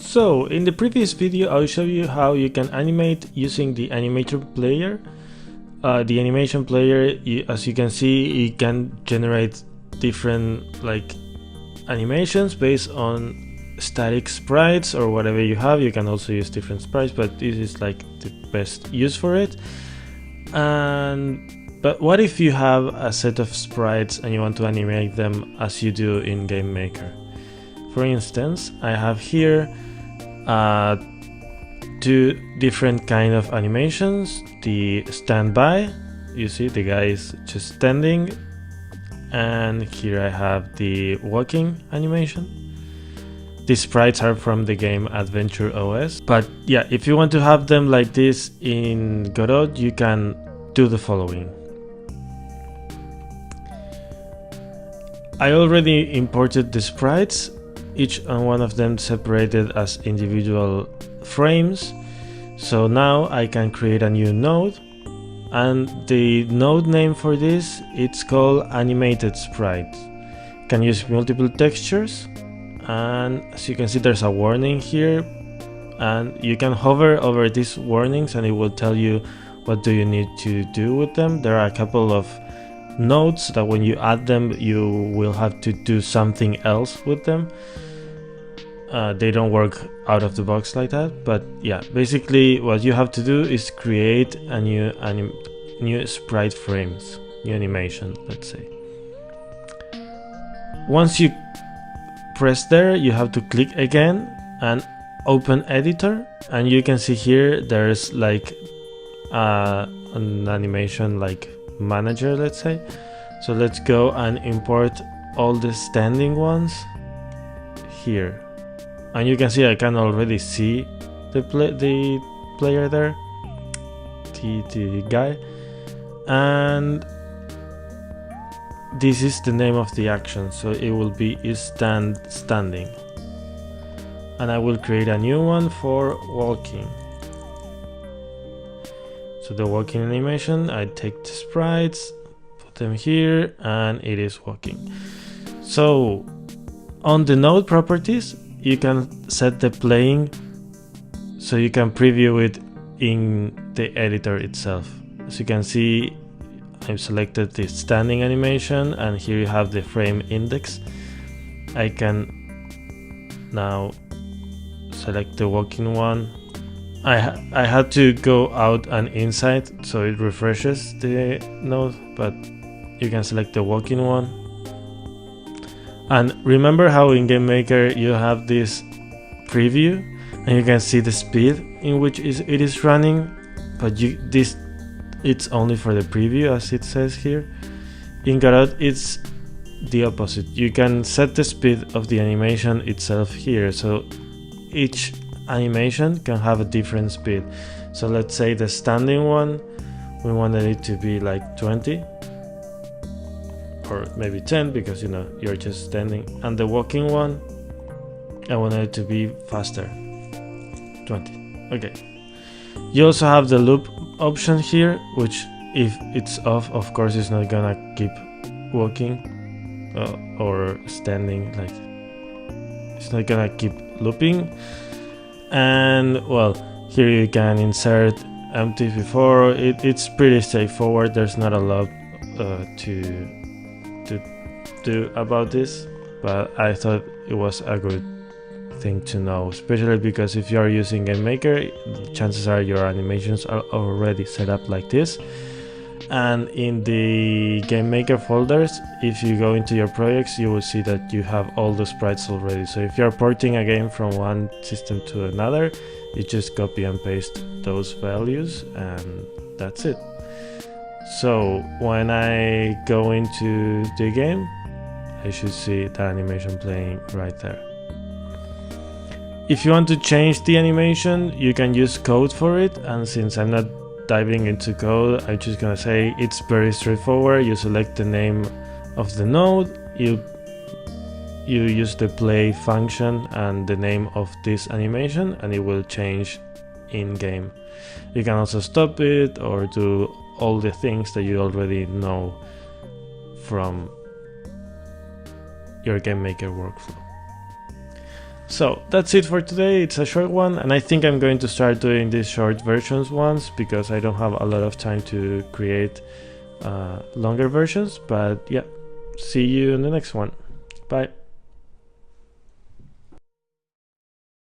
So, in the previous video I'll show you how you can animate using the animator player. The animation player, as you can see, it can generate different animations based on static sprites or whatever you have. You can also use different sprites, but this is the best use for it. But what if you have a set of sprites and you want to animate them as you do in Game Maker? For instance, I have here two different kind of animations. The standby, you see the guy is just standing, and here I have the walking animation. The sprites are from the game Adventure OS, but yeah, if you want to have them like this in Godot, you can do the following. I already imported the sprites, each and one of them separated as individual frames. So now I can create a new node, and the node name for this, it's called AnimatedSprite. You can use multiple textures, and as you can see there's a warning here, and you can hover over these warnings and it will tell you what do you need to do with them. There are a couple of nodes that when you add them you will have to do something else with them. They don't work out of the box like that, but yeah, basically what you have to do is create a new sprite frames, new animation, let's say. Once you press there, you have to click again and open editor, and you can see here there's an animation manager, let's say. So let's go and import all the standing ones here, and you can see I can already see the player there, the guy, and this is the name of the action, so it will be standing, and I will create a new one for walking. So the walking animation, I take the sprites, put them here, and it is walking. So on the node properties, you can set the playing, so you can preview it in the editor itself. As you can see, I've selected the standing animation, and here you have the frame index. I can now select the walking one. I had to go out and inside so it refreshes the node, but you can select the walking one. And remember how in Game Maker you have this preview and you can see the speed in which it is running, but it's only for the preview, as it says here. In Godot it's the opposite. You can set the speed of the animation itself here, so each animation can have a different speed. So let's say the standing one, we wanted it to be 20 or maybe 10 because you're just standing, and the walking one I wanted it to be faster, 20. Okay. You also have the loop option here, which if it's off, of course it's not gonna keep walking or standing, it's not gonna keep looping. And well, here you can insert empty before. It's pretty straightforward. There's not a lot to do about this, but I thought it was a good thing to know, especially because if you are using Game Maker, chances are your animations are already set up like this. And in the Game Maker folders, if you go into your projects, you will see that you have all the sprites already. So if you're porting a game from one system to another, you just copy and paste those values and that's it. So when I go into the game, I should see the animation playing right there. If you want to change the animation, you can use code for it, and since I'm not diving into code, I'm just gonna say it's very straightforward. You select the name of the node, you use the play function and the name of this animation, and it will change in game. You can also stop it or do all the things that you already know from your Game Maker workflow. So that's it for today. It's a short one, and I think I'm going to start doing these short versions ones because I don't have a lot of time to create longer versions. But yeah, see you in the next one. Bye.